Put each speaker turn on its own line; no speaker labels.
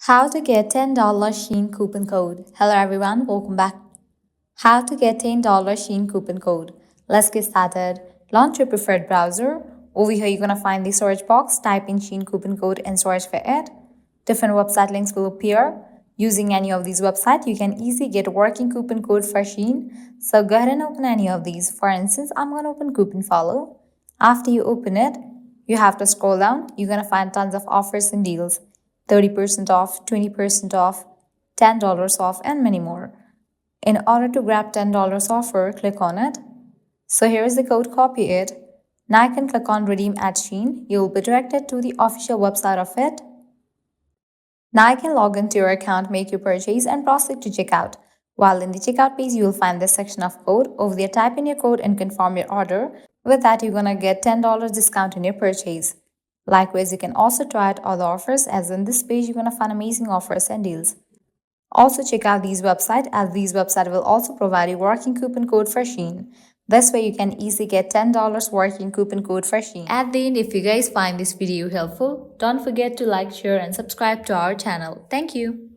How to get $10 Shein coupon code. Hello everyone, welcome back. How to get $10 Shein coupon code. Let's get started. Launch your preferred browser. Over here you're gonna find the search box. Type in Shein coupon code and search for it. Different website links will appear. Using any of these websites, you can easily get a working coupon code for Shein. So go ahead and open any of these. For instance, I'm gonna open Coupon Follow. After you open it, you have to scroll down. You're gonna find tons of offers and deals. 30% off, 20% off, $10 off, and many more. In order to grab $10 offer, click on it. So here is the code, copy it. Now you can click on Redeem at Shein. You will be directed to the official website of it. Now you can log into your account, make your purchase, and proceed to checkout. While in the checkout page, you will find this section of code. Over there, type in your code and confirm your order. With that, you're gonna get $10 discount in your purchase. Likewise, you can also try out other offers, as in this page you're going to find amazing offers and deals. Also check out these websites, as these websites will also provide you working coupon code for Shein. This way you can easily get $10 working coupon code for Shein. At the end, if you guys find this video helpful, don't forget to like, share and subscribe to our channel. Thank you.